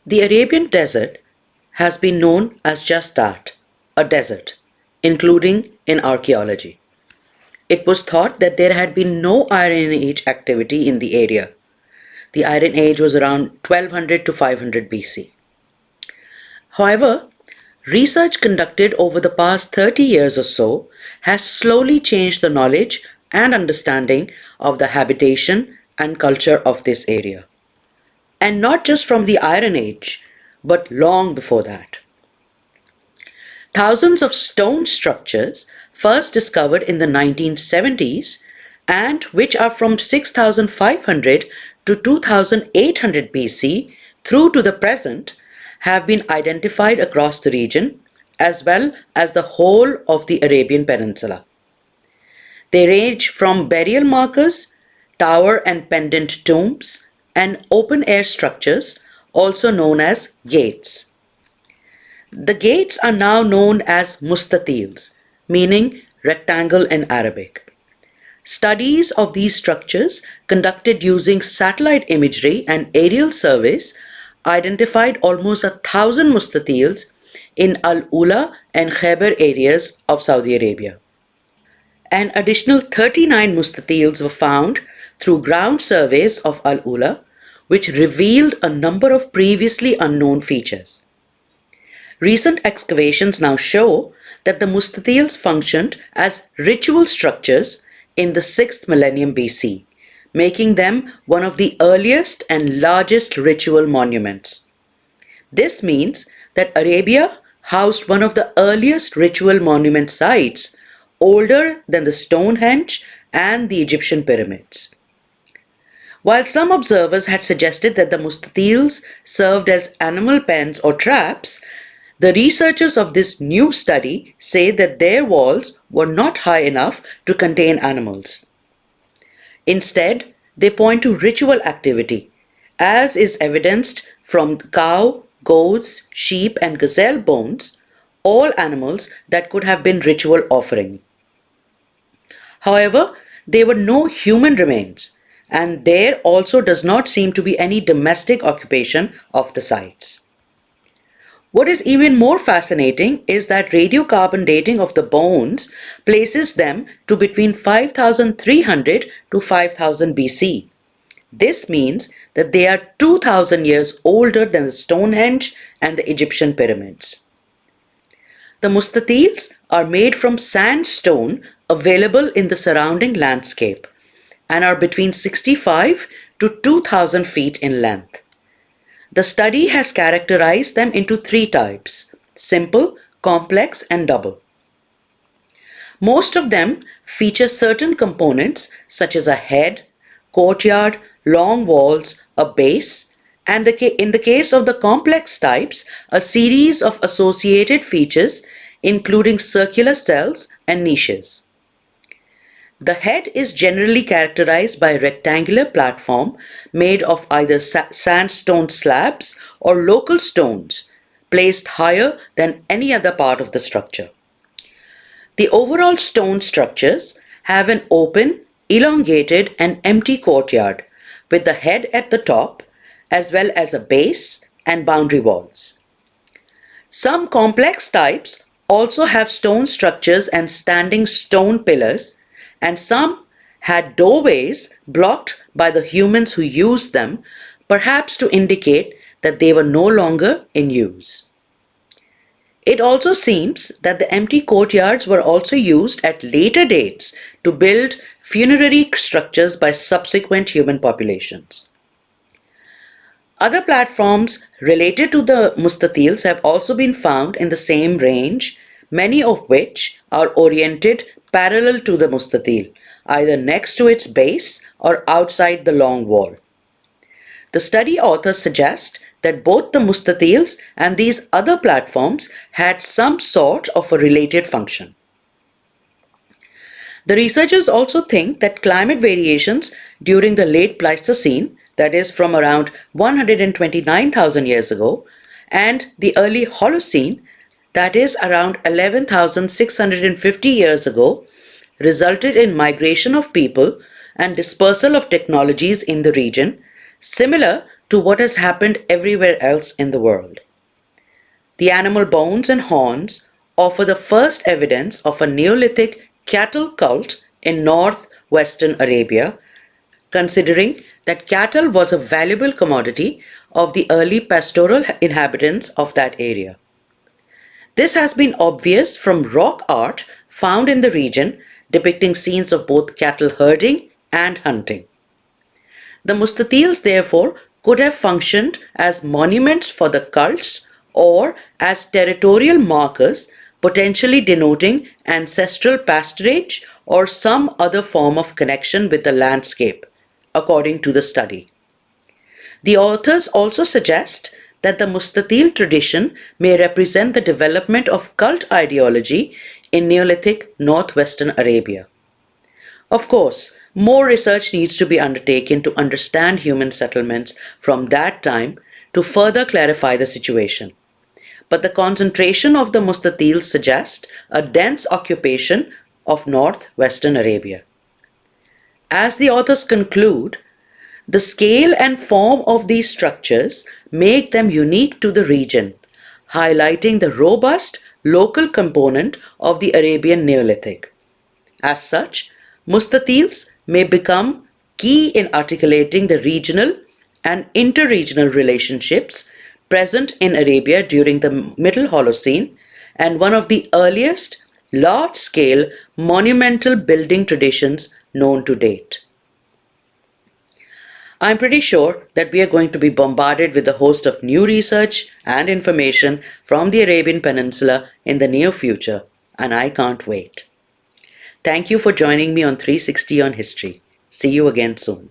The Arabian Desert has been known as just that, a desert, including in archaeology. It was thought that there had been no Iron Age activity in the area. The Iron Age was around 1200 to 500 BC. However, research conducted over the past 30 years or so has slowly changed the knowledge and understanding of the habitation and culture of this area. And not just from the Iron Age, but long before that. Thousands of stone structures, first discovered in the 1970s, and which are from 6500 to 2800 BC through to the present, have been identified across the region as well as the whole of the Arabian Peninsula. They range from burial markers, tower and pendant tombs, and open-air structures, also known as gates. The gates are now known as mustatils, meaning rectangle in Arabic. Studies of these structures conducted using satellite imagery and aerial surveys identified almost 1,000 mustatils in Al-Ula and Khyber areas of Saudi Arabia. An additional 39 mustatils were found through ground surveys of Al-Ula, which revealed a number of previously unknown features. Recent excavations now show that the mustatils functioned as ritual structures in the 6th millennium BC, making them one of the earliest and largest ritual monuments. This means that Arabia housed one of the earliest ritual monument sites, older than the Stonehenge and the Egyptian pyramids. While some observers had suggested that the mustatils served as animal pens or traps, the researchers of this new study say that their walls were not high enough to contain animals. Instead, they point to ritual activity, as is evidenced from cow, goats, sheep, and gazelle bones, all animals that could have been ritual offering. However, there were no human remains, and there also does not seem to be any domestic occupation of the sites. What is even more fascinating is that radiocarbon dating of the bones places them to between 5300 to 5000 BC. This means that they are 2000 years older than the Stonehenge and the Egyptian pyramids. The mustatils are made from sandstone available in the surrounding landscape and are between 65 to 2000 feet in length. The study has characterized them into three types: simple, complex, and double. Most of them feature certain components such as a head, courtyard, long walls, a base, and in the case of the complex types, a series of associated features including circular cells and niches. The head is generally characterized by a rectangular platform made of either sandstone slabs or local stones, placed higher than any other part of the structure. The overall stone structures have an open, elongated, and empty courtyard with the head at the top, as well as a base and boundary walls. Some complex types also have stone structures and standing stone pillars, and some had doorways blocked by the humans who used them, perhaps to indicate that they were no longer in use. It also seems that the empty courtyards were also used at later dates to build funerary structures by subsequent human populations. Other platforms related to the mustatils have also been found in the same range, many of which are oriented parallel to the mustatil, either next to its base or outside the long wall. The study authors suggest that both the mustatils and these other platforms had some sort of a related function. The researchers also think that climate variations during the late Pleistocene, that is from around 129,000 years ago, and the early Holocene, that is around 11,650 years ago, resulted in migration of people and dispersal of technologies in the region, similar to what has happened everywhere else in the world. The animal bones and horns offer the first evidence of a Neolithic cattle cult in northwestern Arabia, considering that cattle was a valuable commodity of the early pastoral inhabitants of that area. This has been obvious from rock art found in the region depicting scenes of both cattle herding and hunting. The mustatils, therefore, could have functioned as monuments for the cults or as territorial markers, potentially denoting ancestral pasturage or some other form of connection with the landscape, according to the study. The authors also suggest that the mustatil tradition may represent the development of cult ideology in Neolithic northwestern Arabia. Of course, more research needs to be undertaken to understand human settlements from that time to further clarify the situation. But the concentration of the mustatils suggests a dense occupation of northwestern Arabia. As the authors conclude, the scale and form of these structures make them unique to the region, highlighting the robust local component of the Arabian Neolithic. As such, mustatils may become key in articulating the regional and interregional relationships present in Arabia during the Middle Holocene and one of the earliest large-scale monumental building traditions known to date. I'm pretty sure that we are going to be bombarded with a host of new research and information from the Arabian Peninsula in the near future, and I can't wait. Thank you for joining me on 360 on History. See you again soon.